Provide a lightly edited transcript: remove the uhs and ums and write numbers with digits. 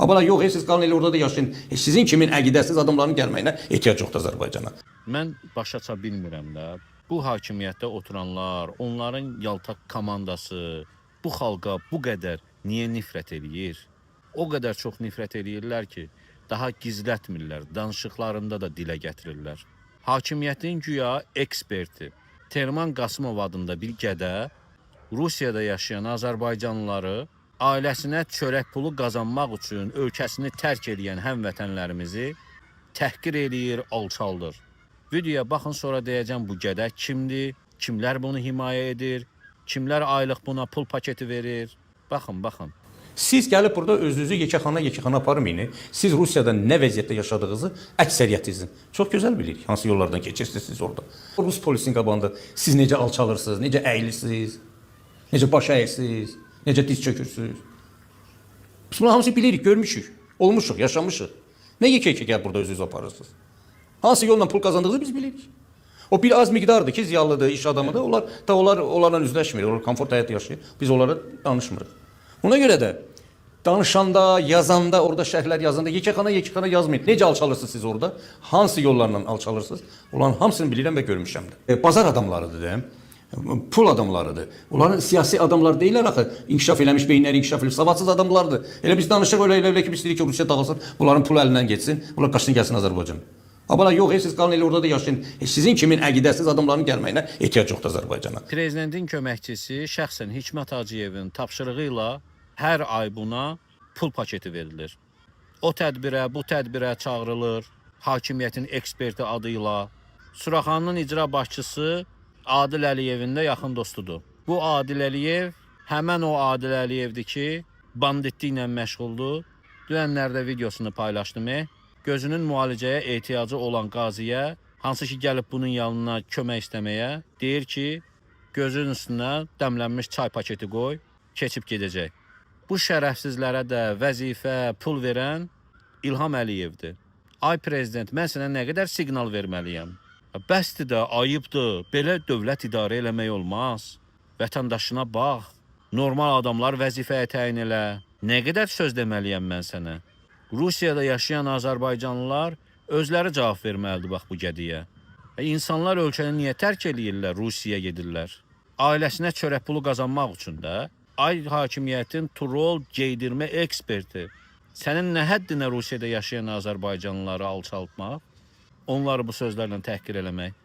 Abala yox, siz qalın elə orada da yaşayın. Sizin kimin əqidəsiz adamların gəlməyinə ehtiyac yoxdur Azərbaycana. Mən başa ça bilmirəm də. Bu hakimiyyətdə oturanlar, onların yaltaq komandası bu xalqa bu qədər niyə nifrət eləyir? O qədər çox nifrət eləyirlər ki, daha gizlətmirlər, danışıqlarında da dilə gətirirlər. Hakimiyyətin güya eksperti Terman Qasımov adında bir gədə Rusiyada yaşayan Azərbaycanlıları ailəsinə çörək pulu qazanmaq üçün ölkəsini tərk edən həmvətənlərimizi təhqir eləyir, alçaldır. Videoya baxın, sonra deyəcəm bu gədə kimdir, kimlər bunu himayə edir, kimlər aylıq buna pul paketi verir. Baxın, baxın. Siz gəlib burada özünüzü yekəxana aparmayın. Siz Rusiyada nə vəziyyətdə yaşadığınızı əksəriyyətinizin çox gözəl bilirik. Hansı yollardan keçirsiniz siz orada. Rus polisin qabağında siz necə alçalırsınız, necə əyilirsiniz, necə baş əyirsiniz, necə diz çökürsünüz. Biz bunu hamısı bilirik, görmüşük, olmuşuq, yaşamışıq. Nə yekə-yekə gəlib burada özünüzü aparırsınız? Hansı yolla pul qazandığınızı biz bilirik. O bir az miqdardır ki, ziyalıdır, iş adamıdır. Onlarla üzləşmir, onlar komfort həyat yaşayır. Biz onlara danışmırıq. Ona görə də danışanda, yazanda, orada şərhlər yazanda yekəxana yazmayın. Necə alçalırsınız siz orada? Hansı yollarla alçalırsınız? Onların hamısını bilirəm və görmüşəm də. Bazar adamlarıdır da, pul adamlarıdır. Onların siyasi adamlar deyirlər axı, inkişaf eləmiş, beyinləri inkişaf eləmiş, savadsız adamlardır. Elə biz danışıq elə ki, biz deyirik ki, Rusiya dağılsın, bunların pulu əlindən geçsin, bunlar qaçsın gəlsin Azərbaycan. Abala yox, siz qalın elə orada da yaşayın. Sizin kimin əqidəsiz adamların gəlməyinə ehtiyac yoxdur Azərbaycana. Prezidentin köməkçisi şəxsən Hikmət Hacıyevin tapşırığı ilə hər ay buna pul paketi verilir. O tədbirə, bu tədbirə çağırılır, hakimiyyətin eksperti adıyla. Suraxanının icra başçısı Adil Əliyevin də yaxın dostudur. Bu Adil Əliyev həmən o Adil Əliyevdir ki, banditliklə məşğuldur. Dünənlərdə videosunu paylaşdım. Gözünün müalicəyə ehtiyacı olan qaziyə, hansı ki gəlib bunun yanına kömək istəməyə, deyir ki, gözün üstünə dəmlənmiş çay paketi qoy, keçib gedəcək. Bu şərəfsizlərə də vəzifə, pul verən İlham Əliyevdir. Ay prezident, mən sənə nə qədər siqnal verməliyəm? Bəsdir də, ayıbdır, belə dövlət idarə eləmək olmaz. Vətəndaşına bax, normal adamlar vəzifəyə təyin elə. Nə qədər söz deməliyəm mən sənə? Rusiyada yaşayan Azərbaycanlılar özləri cavab verməlidir bax bu gədiyə. İnsanlar ölkəni niyə tərk eləyirlər, Rusiyaya gedirlər? Ailəsinə çörək pulu qazanmaq üçün də. Ay hakimiyyətin troll geydirmə eksperti. Sənin nə həddinə Rusiyada yaşayan Azərbaycanlıları alçaltmaq? Onları bu sözlərlə təhqir eləmək?